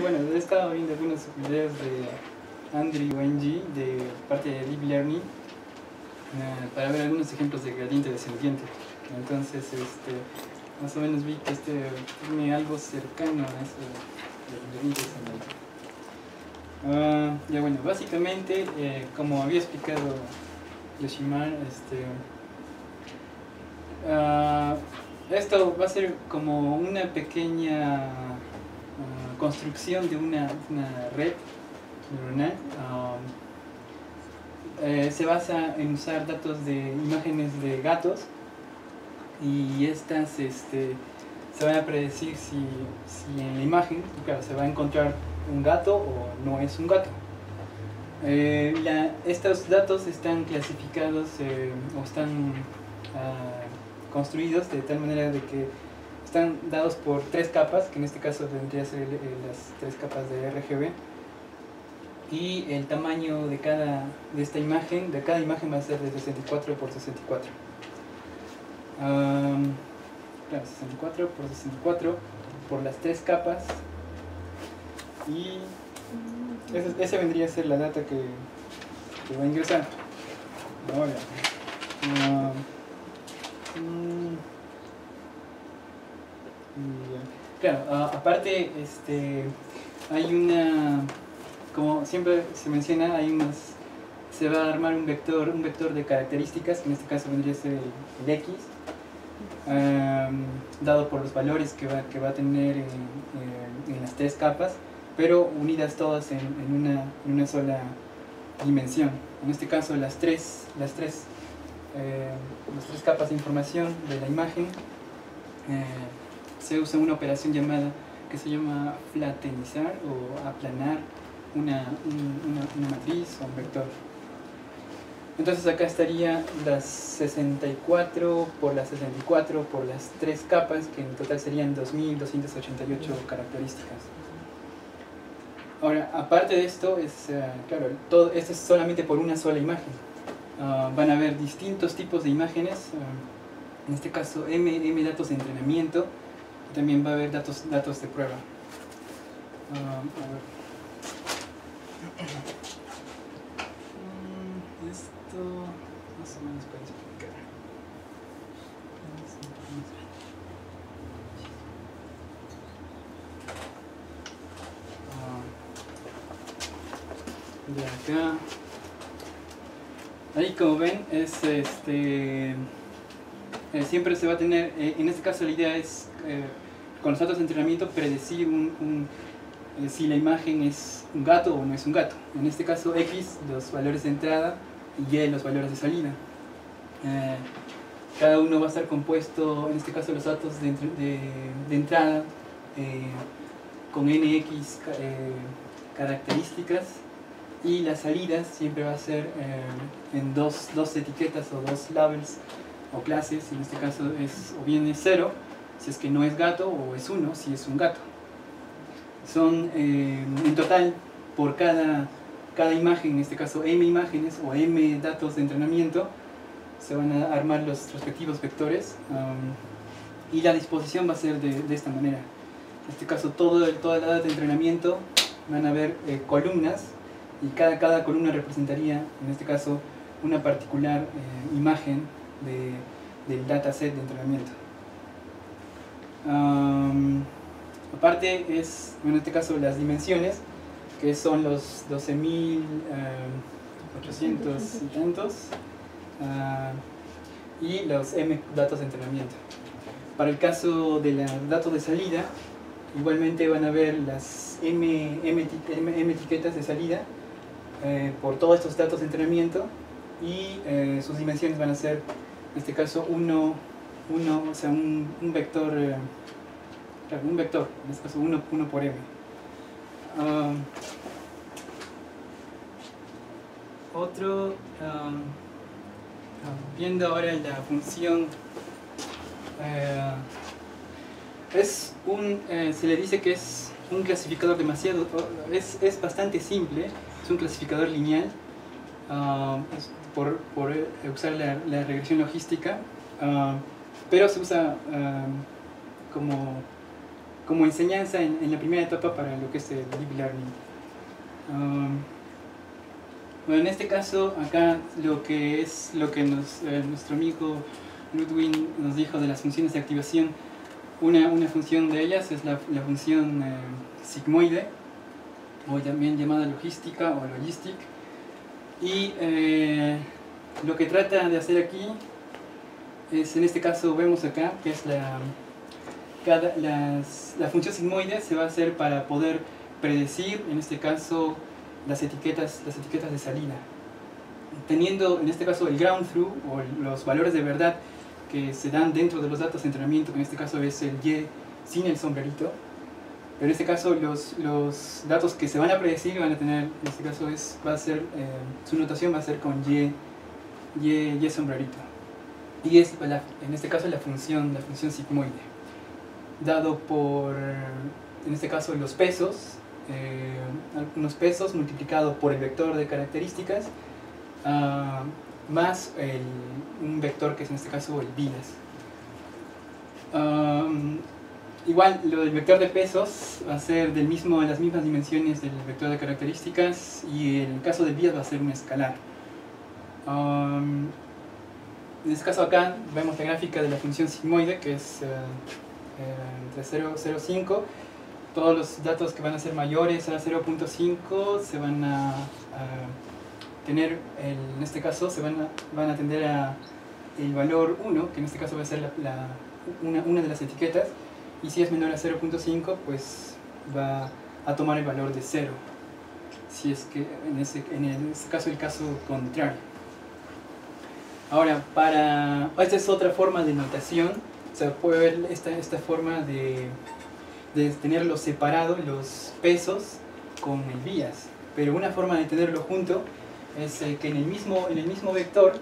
bueno, he estado viendo algunos videos de Andrew Ng de parte de Deep Learning para ver algunos ejemplos de gradiente descendiente. Entonces, más o menos vi que tiene algo cercano a eso del gradiente descendiente. Ya bueno, básicamente, como había explicado Yoshimar, esto va a ser como una pequeña construcción de una red neuronal. Se basa en usar datos de imágenes de gatos y estas se van a predecir si en la imagen, claro, se va a encontrar un gato o no es un gato. Estos datos están clasificados o están construidos de tal manera de que están dados por 3 capas, que en este caso vendría a ser las 3 capas de RGB, y el tamaño de cada imagen va a ser de 64 por 64. Claro, 64 por 64 por las 3 capas, y esa vendría a ser la data que va a ingresar. Ahora, claro, aparte hay como siempre se menciona, se va a armar un vector de características, que en este caso vendría a ser el X, dado por los valores que va a tener en las 3 capas, pero unidas todas en una sola dimensión. En este caso las tres capas de información de la imagen, se usa una operación que se llama flattenizar o aplanar una matriz o un vector. Entonces acá estaría las 64 por las 64 por las 3 capas, que en total serían 2288 características. Ahora, aparte de esto, claro, todo esto es solamente por una sola imagen. Van a haber distintos tipos de imágenes, en este caso M datos de entrenamiento, y también va a haber datos de prueba. A ver. Esto más o menos para explicar. De acá, ahí como ven, siempre se va a tener, en este caso la idea es, con los datos de entrenamiento, predecir si la imagen es un gato o no es un gato. En este caso X, los valores de entrada, y Y, los valores de salida. Cada uno va a estar compuesto, en este caso los datos de entrada, con NX características, y las salidas siempre va a ser en dos etiquetas o 2 labels o clases. En este caso o bien es 0 si es que no es gato, o es 1 si es un gato. Son en total, por cada imagen, en este caso M imágenes o M datos de entrenamiento, se van a armar los respectivos vectores, y la disposición va a ser de esta manera. En este caso toda la data de entrenamiento van a haber columnas, y cada columna representaría, en este caso, una particular imagen del dataset de entrenamiento. Aparte en este caso, las dimensiones, que son los 12.800 y tantos, y los M datos de entrenamiento. Para el caso de los datos de salida, igualmente van a ver las M etiquetas de salida por todos estos datos de entrenamiento, y sus dimensiones van a ser, en este caso, un vector, en este caso 1 por M. Viendo ahora la función, se le dice que es un clasificador es bastante simple, es un clasificador lineal, por usar la regresión logística, pero se usa como como enseñanza en la primera etapa para lo que es el Deep Learning. Bueno, en este caso, acá lo que nuestro amigo Ludwig nos dijo de las funciones de activación, una función de ellas es la función sigmoide, o también llamada logística o logistic, y lo que trata de hacer aquí es, en este caso vemos acá, que es la función sigmoide se va a hacer para poder predecir, en este caso, las etiquetas de salida, teniendo en este caso el ground truth o los valores de verdad que se dan dentro de los datos de entrenamiento, que en este caso es el Y sin el sombrerito. Pero en este caso los datos que se van a predecir van a tener, en este caso su notación va a ser con Y sombrerito. Y es en este caso la función sigmoide, dado por, en este caso, los pesos, algunos pesos multiplicado por el vector de características, más un vector que es en este caso el bias. Igual lo del vector de pesos va a ser las mismas dimensiones del vector de características, y en el caso del bias va a ser un escalar. En este caso acá vemos la gráfica de la función sigmoide, que es entre 0 y 5. Todos los datos que van a ser mayores a 0.5 se van a tener, en este caso, van a tender a el valor 1, que en este caso va a ser una de las etiquetas, y si es menor a 0.5, pues va a tomar el valor de 0, si es que en este caso el caso contrario. Ahora, esta es otra forma de notación. O sea, puede ver esta forma de tenerlos separados, los pesos, con el bias. Pero una forma de tenerlo junto es que en el mismo vector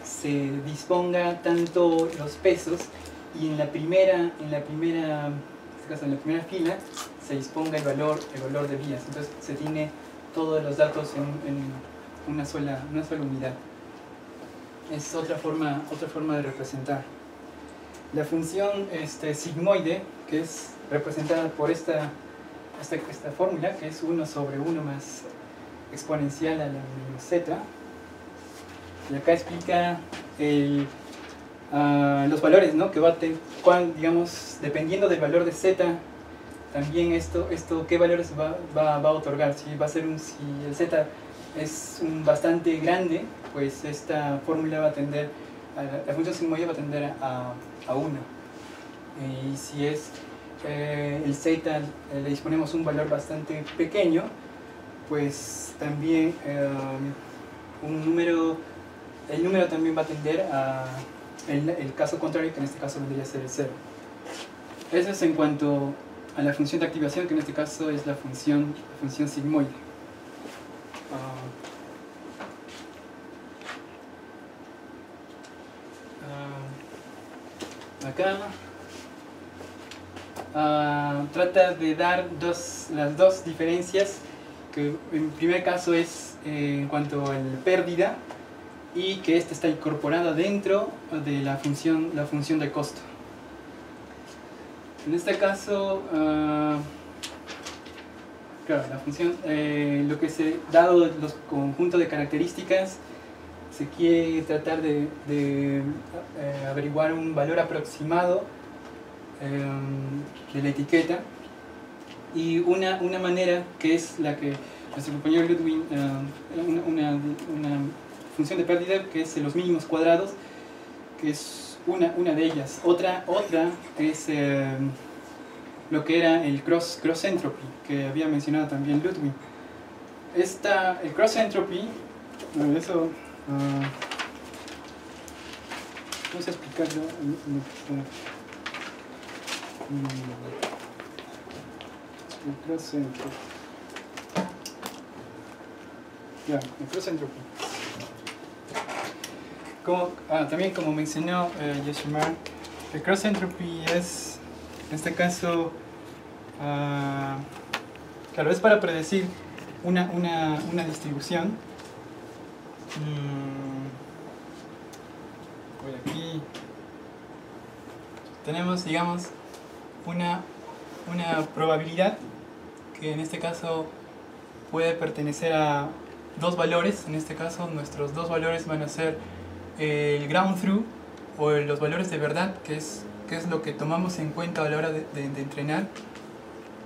se disponga tanto los pesos, y en la primera fila se disponga el valor de bias. Entonces se tiene todos los datos en una sola unidad. Es otra forma de representar. La función sigmoide, que es representada por esta fórmula, que es 1 sobre 1 más exponencial a la menos z. Y acá explica los valores, ¿no? Que digamos, dependiendo del valor de z, también qué valores va a otorgar. Si el z es bastante grande, pues esta fórmula va a tender, la función sigmoide va a tender a 1. Y si es el z le disponemos un valor bastante pequeño, pues también el número también va a tender a el caso contrario, que en este caso vendría a ser el 0. Eso es en cuanto a la función de activación, que en este caso es la función sigmoide. Acá trata de dar las dos diferencias, que en primer caso es en cuanto a la pérdida, y que esta está incorporada dentro de la función de costo. En este caso, claro, la función, dado los conjuntos de características, se quiere tratar de averiguar un valor aproximado de la etiqueta, y una manera, que es la que nuestro compañero Ludwig, una función de pérdida, que es los mínimos cuadrados, que es una de ellas. Otra es lo que era el cross entropy, que había mencionado también Ludwig. El cross entropy, eso vamos a explicarlo. El cross entropy. El cross entropy. También, como mencionó Yoshimar, el cross entropy es, en este caso, claro, es para predecir una distribución. Voy aquí. Tenemos, digamos, una probabilidad que en este caso puede pertenecer a dos valores. En este caso nuestros dos valores van a ser el ground truth o los valores de verdad, que es lo que tomamos en cuenta a la hora de entrenar,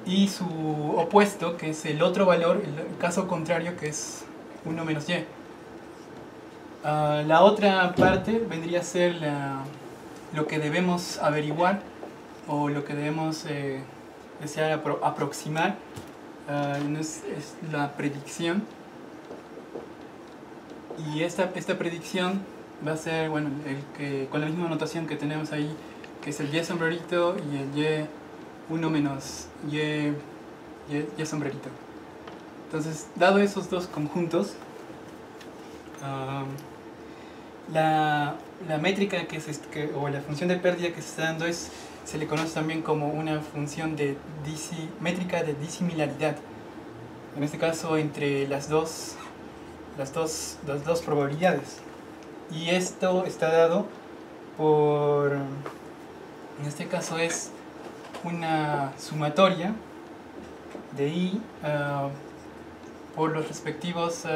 y su opuesto, que es el otro valor, el caso contrario, que es 1 menos y. La otra parte vendría a ser lo que debemos averiguar o lo que debemos desear aproximar. Es la predicción, y esta predicción va a ser, bueno, con la misma notación que tenemos ahí, que es el y sombrerito y el y 1 menos y sombrerito. Entonces, dado esos dos conjuntos, la métrica o la función de pérdida que se está dando se le conoce también como una función de métrica de disimilaridad. En este caso, entre las dos probabilidades. Y esto está dado por, en este caso es una sumatoria de i por las respectivas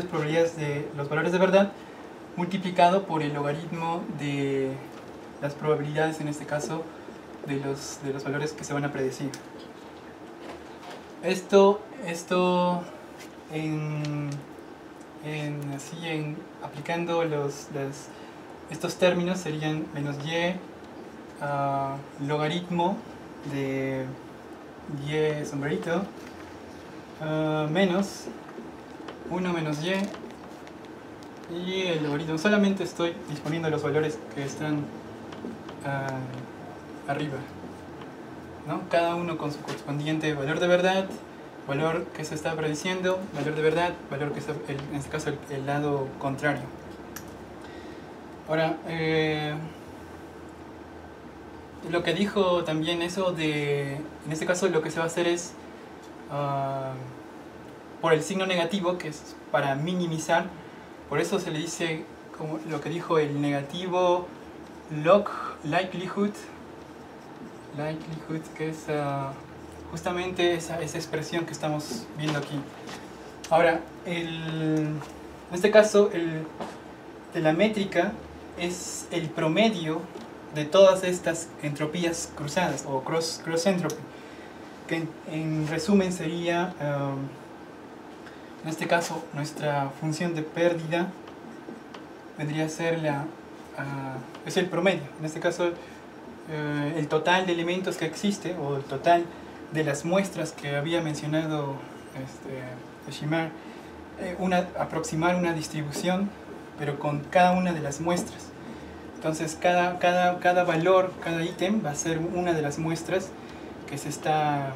probabilidades de los valores de verdad, multiplicado por el logaritmo de las probabilidades, en este caso, de los valores que se van a predecir. Esto aplicando estos términos serían menos y logaritmo de y sombrerito menos 1 menos y el logaritmo. Solamente estoy disponiendo los valores que están arriba, ¿no? Cada uno con su correspondiente valor de verdad, valor que se está prediciendo, valor de verdad, valor que es en este caso el lado contrario. Ahora, lo que dijo también eso en este caso lo que se va a hacer es por el signo negativo, que es para minimizar. Por eso se le dice, como lo que dijo, el negativo log likelihood, que es justamente esa expresión que estamos viendo aquí. Ahora, en este caso, de la métrica es el promedio de todas estas entropías cruzadas o cross entropy, que en resumen sería, en este caso, nuestra función de pérdida vendría a ser es el promedio. En este caso, el total de elementos que existe, o el total de las muestras que había mencionado Shimar, aproximar una distribución, pero con cada una de las muestras. Entonces, cada valor, cada ítem va a ser una de las muestras que está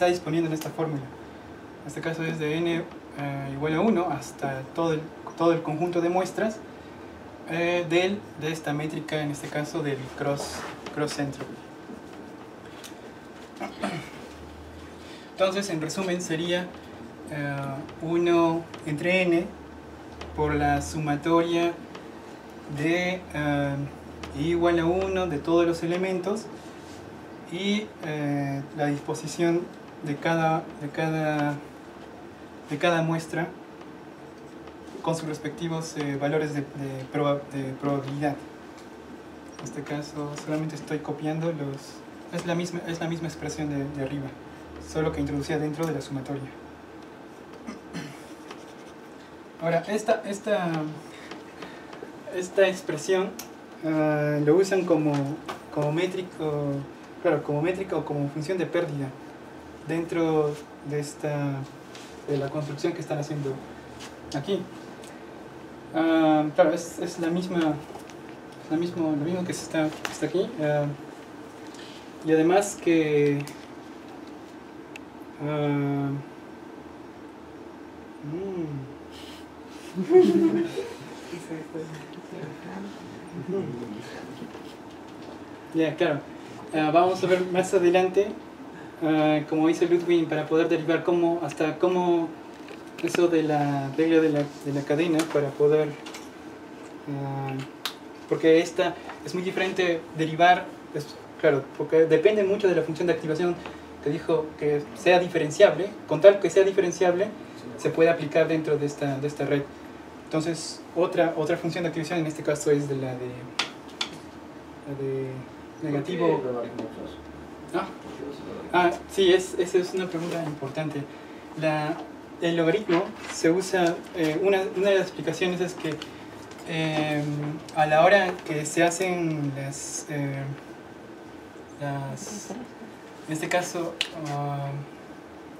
disponiendo en esta fórmula. En este caso es de n igual a 1 hasta todo el conjunto de muestras de esta métrica, en este caso del cross entropy. Entonces, en resumen, sería 1 entre n por la sumatoria de i igual a 1 de todos los elementos y la disposición de cada muestra con sus respectivos valores de probabilidad. En este caso solamente estoy copiando es la misma expresión de arriba, solo que introducida dentro de la sumatoria. Ahora, esta expresión lo usan como métrica o como función de pérdida dentro de la construcción que están haciendo aquí. Claro, es lo mismo que está aquí, y además que ya, claro. Vamos a ver más adelante, como dice Ludwig, para poder derivar cómo eso de la regla de la cadena, para poder porque esta es muy diferente derivar claro, porque depende mucho de la función de activación que dijo que sea diferenciable. Con tal que sea diferenciable, se puede aplicar dentro de esta red. Entonces, otra función de activación en este caso es la de negativo. Sí, esa es una pregunta importante. El logaritmo se usa, una de las explicaciones es que a la hora que se hacen en este caso,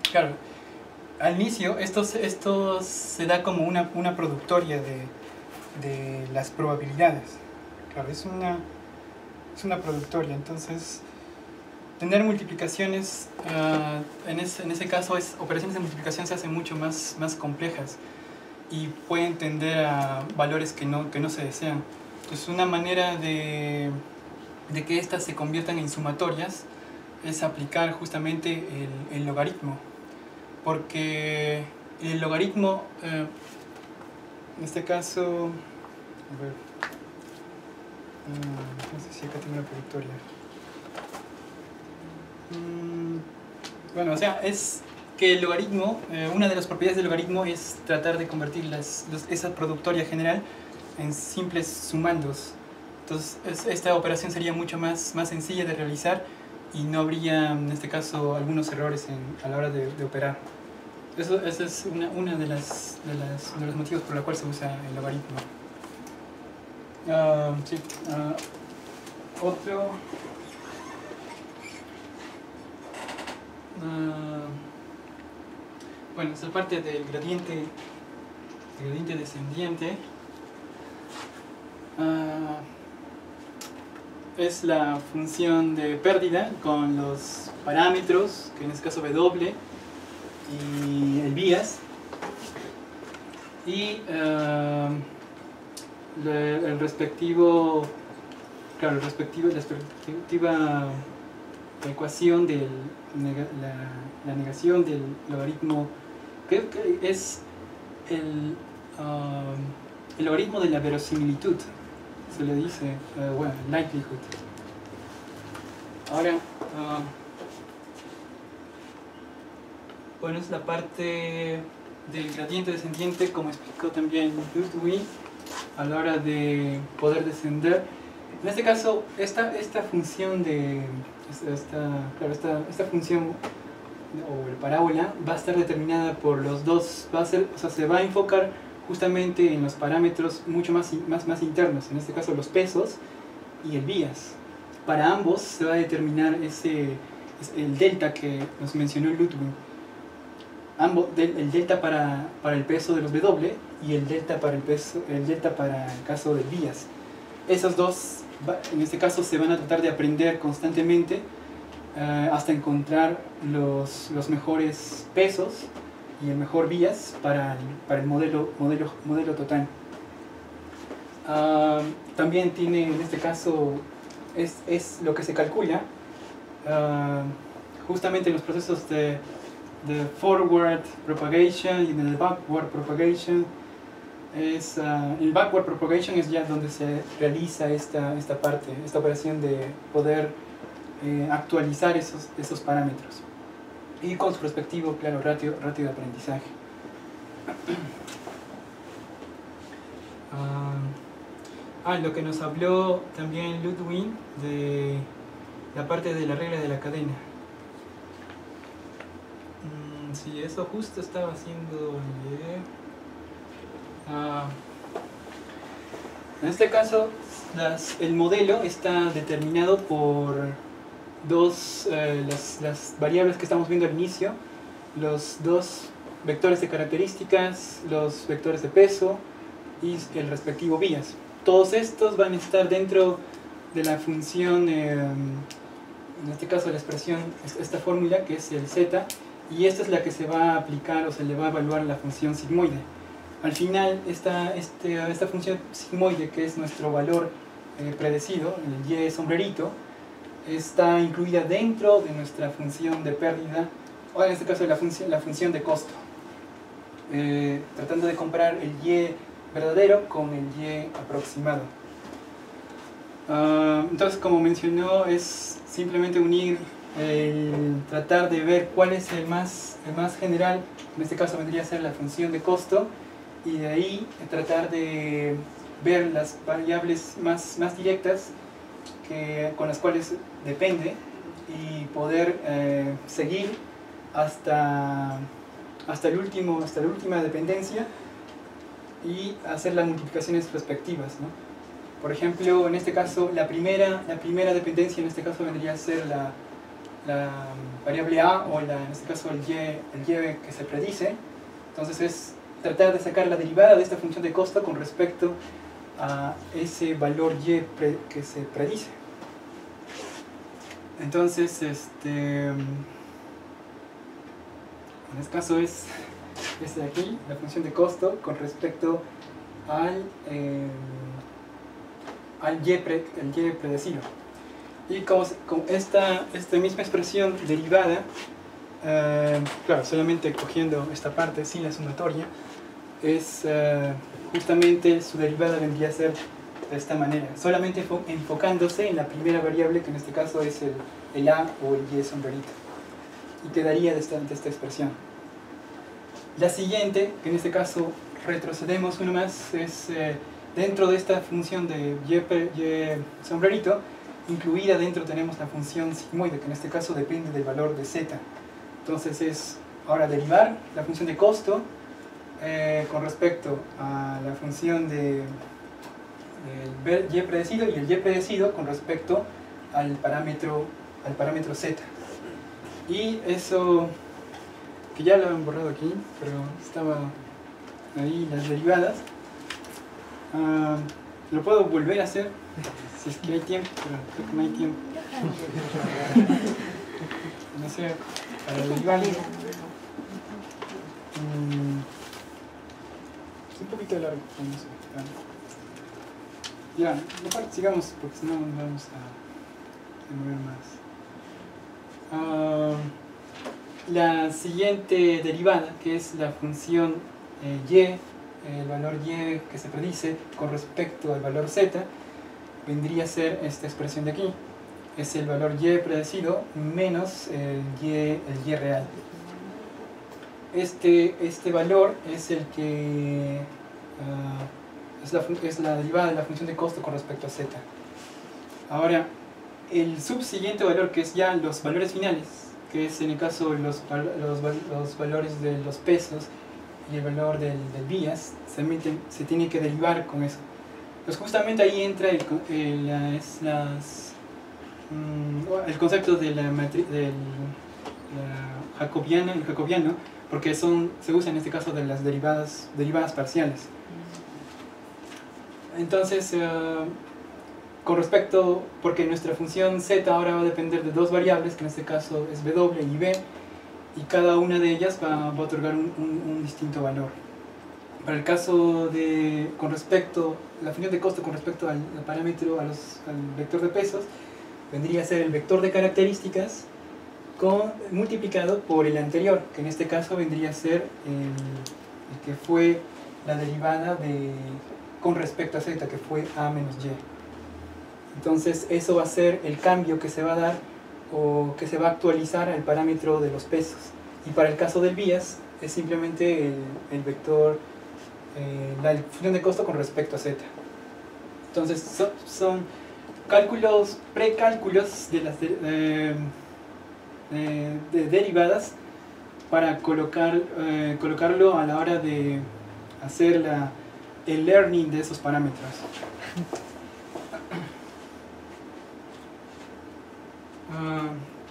claro, al inicio esto se da como una productoria de las probabilidades. Claro, es una productoria, entonces tener multiplicaciones, en ese caso operaciones de multiplicación se hacen mucho más complejas y pueden tender a valores que no se desean. Entonces una manera de que estas se conviertan en sumatorias es aplicar justamente el logaritmo, porque el logaritmo, en este caso, a ver, no sé si acá tengo una productoria. Bueno, o sea, es que el logaritmo, una de las propiedades del logaritmo es tratar de convertir esa productoria general en simples sumandos. Entonces esta operación sería mucho más sencilla de realizar y no habría en este caso algunos errores a la hora de operar. Esa es una de los motivos por los cuales se usa el logaritmo. Sí, otro. Bueno, esa parte del gradiente descendiente es la función de pérdida con los parámetros, que en este caso W, y el bias, y la respectiva ecuación de la negación del logaritmo, que es el logaritmo de la verosimilitud, se le dice, bueno, likelihood. Ahora, bueno, es la parte del gradiente descendiente, como explicó también Ludwig, a la hora de poder descender. En este caso, esta función esta función o el parábola va a estar determinada por los dos, se va a enfocar justamente en los parámetros mucho más internos, en este caso los pesos y el bias. Para ambos se va a determinar el delta que nos mencionó Ludwig. El delta para el peso de los W y el delta para el caso del bias. Esos dos, en este caso, se van a tratar de aprender constantemente hasta encontrar los mejores pesos y el mejor bias para el modelo total. También tiene, en este caso, es lo que se calcula justamente en los procesos de forward propagation y de backward propagation. El backward propagation es ya donde se realiza esta operación de poder actualizar esos parámetros y con su respectivo, claro, ratio de aprendizaje. Lo que nos habló también Ludwig de la parte de la regla de la cadena. Sí, eso justo estaba haciendo en este caso el modelo está determinado por las variables que estamos viendo al inicio, los dos vectores de características, los vectores de peso y el respectivo bias. Todos estos van a estar dentro de la función, en este caso la expresión, esta fórmula que es el z, y esta es la que se va a aplicar o se le va a evaluar la función sigmoide. Al final, esta función sigmoide, que es nuestro valor predecido, el y sombrerito, está incluida dentro de nuestra función de pérdida, o en este caso la función de costo, tratando de comparar el y verdadero con el y aproximado. Entonces, como mencionó, es simplemente unir, tratar de ver cuál es el más general. En este caso vendría a ser la función de costo, y de ahí tratar de ver las variables más directas con las cuales depende, y poder seguir hasta la última dependencia, y hacer las multiplicaciones respectivas, ¿no? Por ejemplo, en este caso, la primera dependencia en este caso vendría a ser la variable a, o en este caso el y que se predice. Entonces es tratar de sacar la derivada de esta función de costo con respecto a ese valor y que se predice. Entonces, en este caso es este de aquí, la función de costo con respecto al y predecido. Y con esta misma expresión derivada, claro, solamente cogiendo esta parte sin la sumatoria, es justamente su derivada vendría a ser de esta manera, solamente enfocándose en la primera variable, que en este caso es el a o el y sombrerito, y quedaría de esta expresión. La siguiente, que en este caso retrocedemos uno más, es dentro de esta función de y sombrerito, incluida dentro tenemos la función sigmoide, que en este caso depende del valor de z. Entonces es ahora derivar la función de costo con respecto a la función del y predecido, y el y predecido con respecto al parámetro z. Y eso, que ya lo han borrado aquí, pero estaba ahí las derivadas. Lo puedo volver a hacer si es que hay tiempo, pero creo que no hay tiempo. No sé, para derivarlo. Es un poquito largo, no sé. Ya, mejor sigamos porque si no nos vamos a mover más. La siguiente derivada, que es la función y, el valor y que se predice con respecto al valor z, vendría a ser esta expresión de aquí. Es el valor y predecido menos el y real. Este valor es el que es la derivada de la función de costo con respecto a z. Ahora, el subsiguiente valor, que es ya los valores finales, que es en el caso los valores de los pesos y el valor del vías, se tiene que derivar con eso. Pues justamente ahí entra el concepto de del jacobiano, porque se usa en este caso de las derivadas parciales. Entonces, con respecto, porque nuestra función z ahora va a depender de dos variables, que en este caso es w y b, y cada una de ellas va a otorgar un distinto valor. Para el caso con respecto, la función de costo con respecto al parámetro, al vector de pesos, vendría a ser el vector de características multiplicado por el anterior, que en este caso vendría a ser el que fue la derivada con respecto a z, que fue a menos y. Entonces eso va a ser el cambio que se va a dar, o que se va a actualizar al parámetro de los pesos. Y para el caso del vías es simplemente el vector, la función de costo con respecto a z. Entonces son cálculos, precálculos de las de derivadas para colocarlo a la hora de hacer el learning de esos parámetros.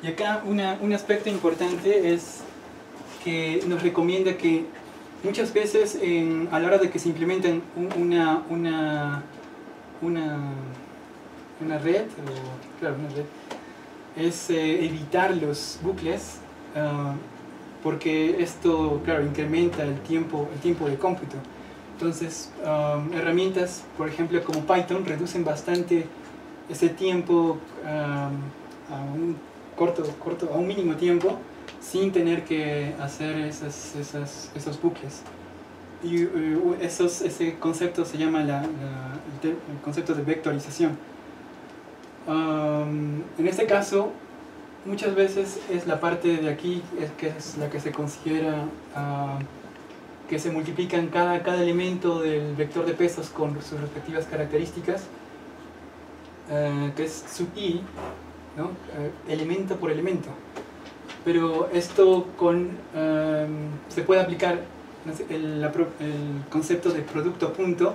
Y acá un aspecto importante es que nos recomienda que muchas veces a la hora de que se implementan una red, es evitar los bucles, porque esto, claro, incrementa el tiempo de cómputo. Entonces, herramientas, por ejemplo, como Python, reducen bastante ese tiempo a un mínimo tiempo, sin tener que hacer esos bucles. Y ese concepto se llama el concepto de vectorización. En este caso, muchas veces es la parte de aquí que es la que se considera que se multiplican cada elemento del vector de pesos con sus respectivas características, que es sub i, ¿no? Elemento por elemento. Pero esto se puede aplicar el concepto de producto punto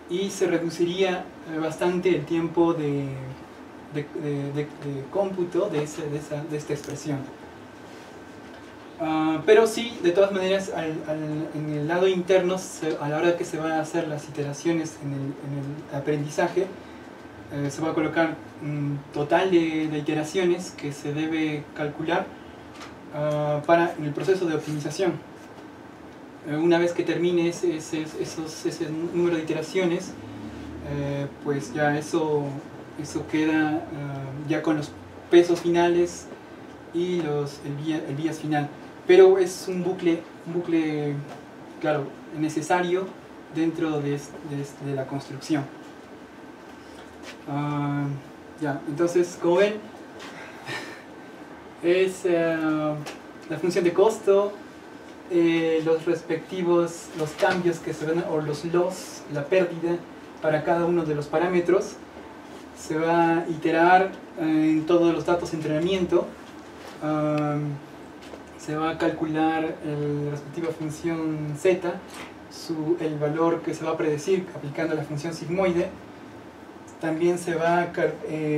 y se reduciría bastante el tiempo de cómputo de esta expresión. Pero sí, de todas maneras, en el lado interno, a la hora que se van a hacer las iteraciones en el aprendizaje, se va a colocar un total de iteraciones que se debe calcular en el proceso de optimización. Una vez que termine ese número de iteraciones, pues ya eso queda ya con los pesos finales y el bias final. Pero es un bucle, claro, necesario dentro de la construcción. Ya, entonces, como ven, es la función de costo, los cambios que se van, o los loss, la pérdida para cada uno de los parámetros. Se va a iterar en todos los datos de entrenamiento. Se va a calcular la respectiva función z, el valor que se va a predecir aplicando la función sigmoide. También se va a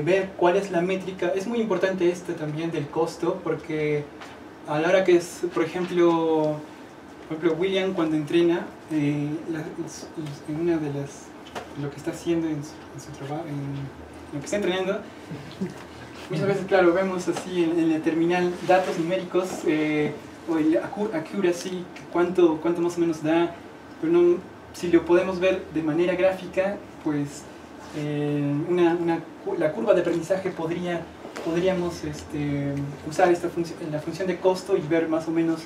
ver cuál es la métrica. Es muy importante esto también del costo, porque a la hora que es, por ejemplo William, cuando entrena, en una de lo que está haciendo en su trabajo, en lo que está entrenando, muchas veces, claro, vemos así en la terminal datos numéricos, o el accuracy, cuánto más o menos da, pero no, si lo podemos ver de manera gráfica, pues la curva de aprendizaje podríamos usar la función de costo y ver más o menos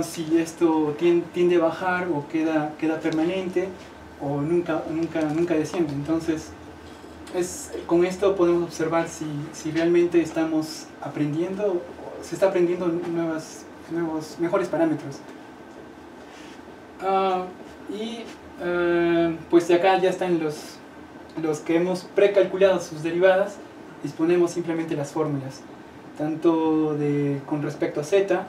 si esto tiende a bajar o queda permanente o nunca desciende. Entonces, con esto podemos observar si realmente estamos aprendiendo, o se está aprendiendo mejores parámetros. Pues acá ya están los que hemos precalculado sus derivadas. Disponemos simplemente las fórmulas, tanto con respecto a z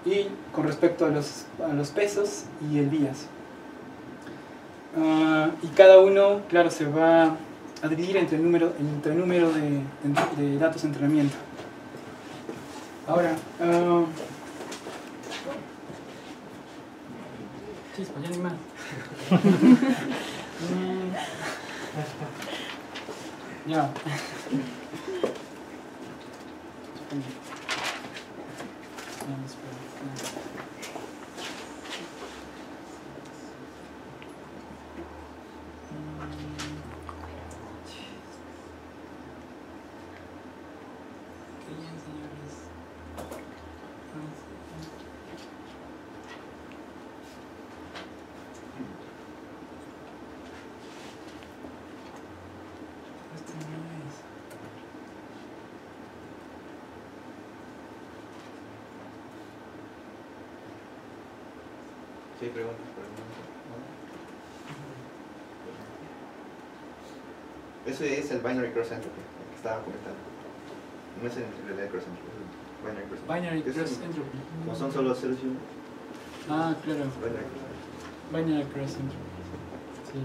y con respecto a los pesos y el bias. Y cada uno, claro, se va a dividir entre el número de datos de entrenamiento. Ahora, chispa, ya ni más. Ya. Sí, preguntas. Eso es el binary cross entropy que estaba comentando. No es en realidad cross entropy, es binary cross entropy. No son solo ceros y unos. Ah, claro. Binary cross entropy. Sí.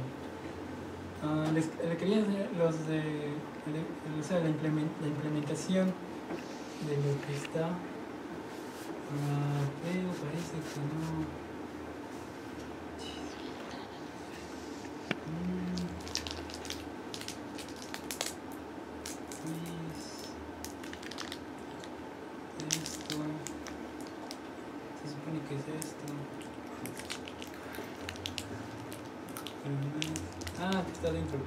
Les quería enseñar la implementación de lo que está. Pero parece que no. Esto se supone que es esto. Que está dentro.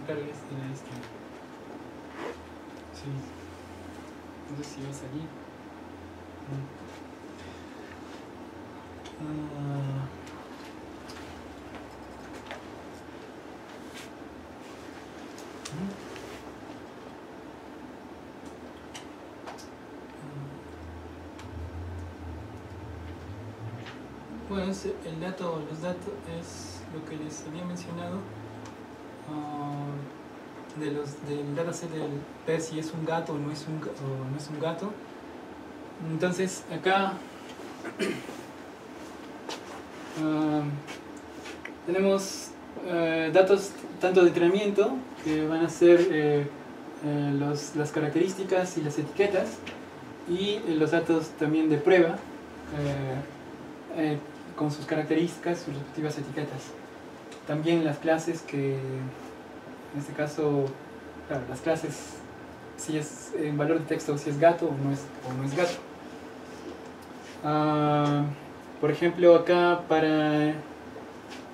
Claro, este era este. Sí. No sé si va a salir. Bueno, los datos es lo que les había mencionado del dataset del ver si es un gato o no es un gato. Entonces acá tenemos datos tanto de entrenamiento, que van a ser las características y las etiquetas, y los datos también de prueba, con sus características, sus respectivas etiquetas. También las clases, que en este caso, claro, las clases, si es en valor de texto, si es gato o no es gato. Por ejemplo, acá para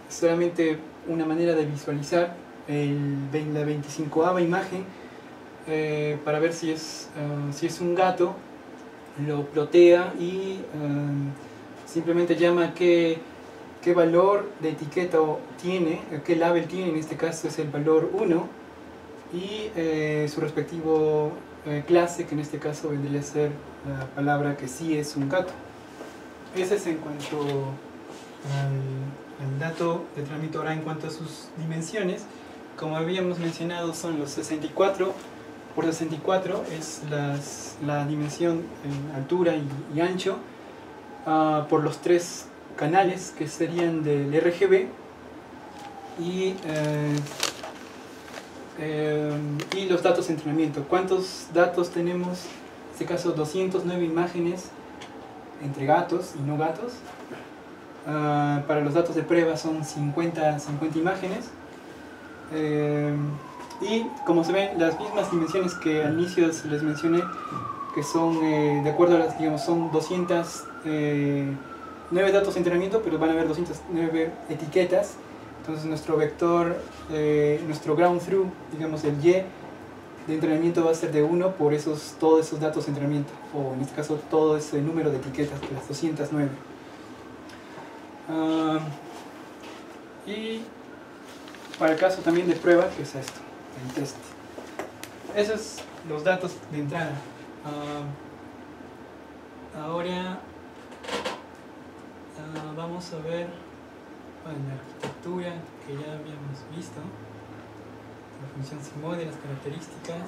solamente una manera de visualizar la 25ª imagen, para ver si es un gato, lo plotea y simplemente llama qué valor de etiqueta tiene, qué label tiene. En este caso es el valor 1, y su respectivo clase, que en este caso vendría a ser la palabra que sí es un gato. Ese es en cuanto al dato de entrenamiento. Ahora, en cuanto a sus dimensiones, como habíamos mencionado, son los 64 por 64, es la dimensión en altura y ancho, por los 3 canales que serían del RGB, y los datos de entrenamiento. ¿Cuántos datos tenemos? En este caso 209 imágenes entre gatos y no gatos. Para los datos de prueba son 50 imágenes. Y como se ven, las mismas dimensiones que al inicio les mencioné, que son de acuerdo a las, digamos, son 209 datos de entrenamiento, pero van a haber 209 etiquetas. Entonces nuestro vector, nuestro ground truth, digamos el Y de entrenamiento, va a ser de 1 por todos esos datos de entrenamiento, o en este caso todo ese número de etiquetas, las 209. Y para el caso también de prueba, que es esto, el test. Esos son los datos de entrada. Ahora vamos a ver la arquitectura que ya habíamos visto, la función sigmoide, las características.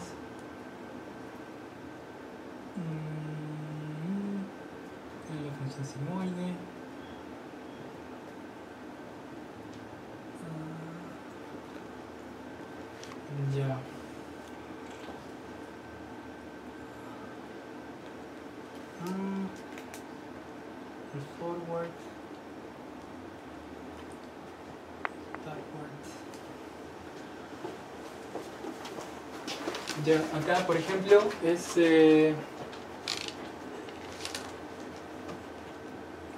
La función sigmoide. Ya. El forward, backward. Ya, acá por ejemplo es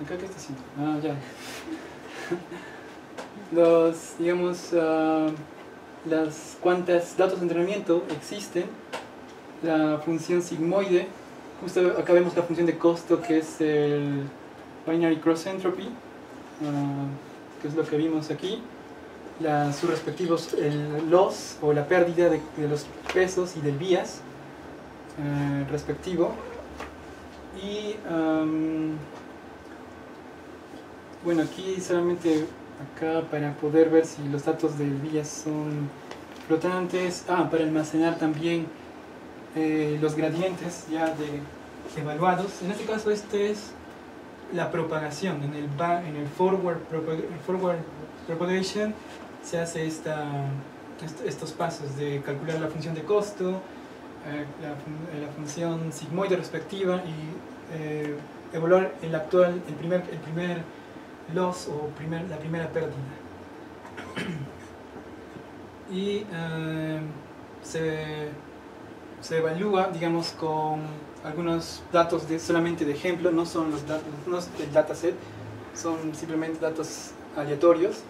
acá, ¿qué está haciendo? Ya. Digamos, las cuantas datos de entrenamiento existen, la función sigmoide. Justo acá vemos la función de costo, que es el binary cross entropy, que es lo que vimos aquí. Sus respectivos, el loss o la pérdida de los pesos y del bias respectivo. Y bueno, aquí solamente acá para poder ver si los datos del bias son flotantes. Para almacenar también los gradientes ya evaluados. En este caso este es la propagación. En el forward propagation se hace estos pasos de calcular la función de costo, la función sigmoide respectiva, y evaluar el primer loss o la primera pérdida. Y se evalúa, digamos, con algunos datos solamente de ejemplo. No son los datos, no es el dataset, son simplemente datos aleatorios.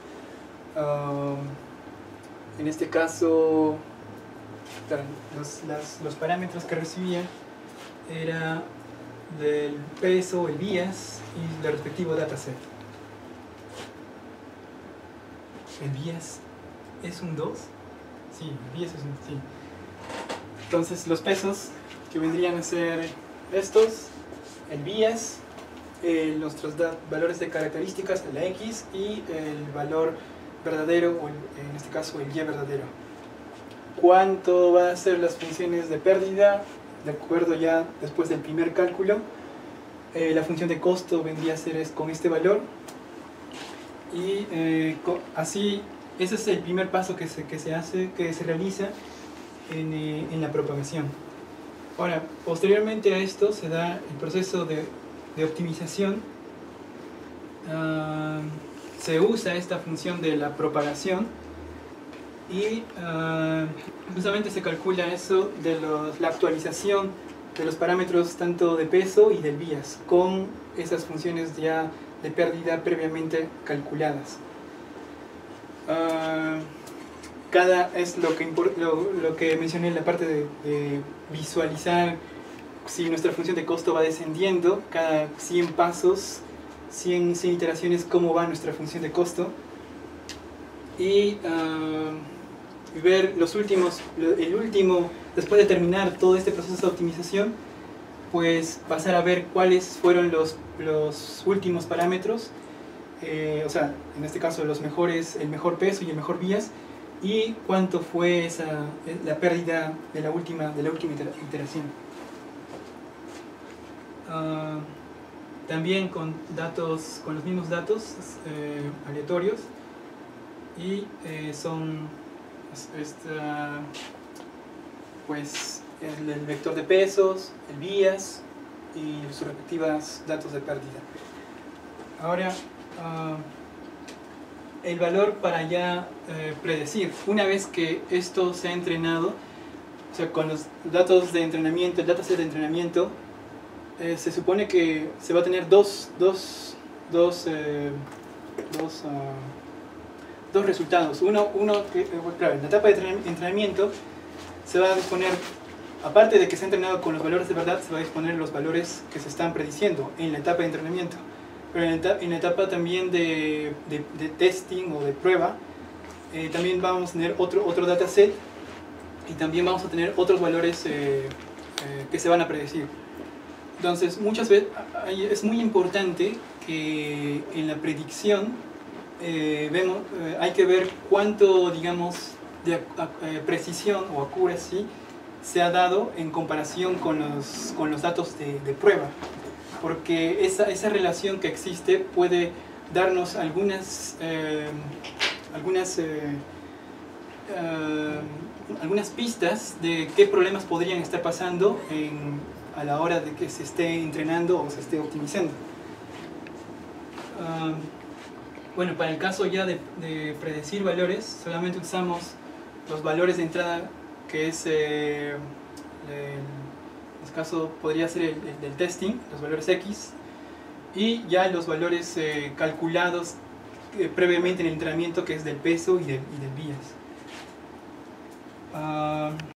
En este caso, los parámetros que recibía era del peso, el bias y el respectivo dataset. ¿El bias es un 2? Sí, el bias es un 2. Sí. Entonces los pesos, que vendrían a ser estos, el bias nuestros valores de características, la X, y el valor verdadero, o en este caso el Y verdadero. ¿Cuánto va a ser las funciones de pérdida? De acuerdo, ya después del primer cálculo, la función de costo vendría a ser con este valor, y así, ese es el primer paso que se realiza en la propagación. Ahora, posteriormente a esto se da el proceso de optimización. Se usa esta función de la propagación y justamente se calcula eso de la actualización de los parámetros tanto de peso y del bias con esas funciones ya de pérdida previamente calculadas. Es lo que mencioné en la parte de visualizar si nuestra función de costo va descendiendo cada 100 pasos, 100 iteraciones, cómo va nuestra función de costo, y ver el último, después de terminar todo este proceso de optimización, pues pasar a ver cuáles fueron los últimos parámetros, o sea, en este caso el mejor peso y el mejor bias, y cuánto fue la pérdida de la última iteración. También con los mismos datos aleatorios, y son pues el vector de pesos, el bias y sus respectivos datos de pérdida. Ahora, el valor para ya predecir, una vez que esto se ha entrenado, o sea, con los datos de entrenamiento, el dataset de entrenamiento, se supone que se va a tener dos resultados. Uno que, claro, en la etapa de entrenamiento se va a disponer, aparte de que se ha entrenado con los valores de verdad, se va a disponer los valores que se están prediciendo en la etapa de entrenamiento. Pero en la etapa también de testing o de prueba, también vamos a tener otro dataset, y también vamos a tener otros valores que se van a predecir. Entonces, muchas veces es muy importante que en la predicción hay que ver cuánto, digamos, de precisión o accuracy se ha dado en comparación con los datos de prueba, porque esa relación que existe puede darnos algunas pistas de qué problemas podrían estar pasando a la hora de que se esté entrenando o se esté optimizando. Bueno, para el caso ya de predecir valores, solamente usamos los valores de entrada, que es, en este caso podría ser el del testing, los valores X, y ya los valores calculados previamente en el entrenamiento, que es del peso y del bias.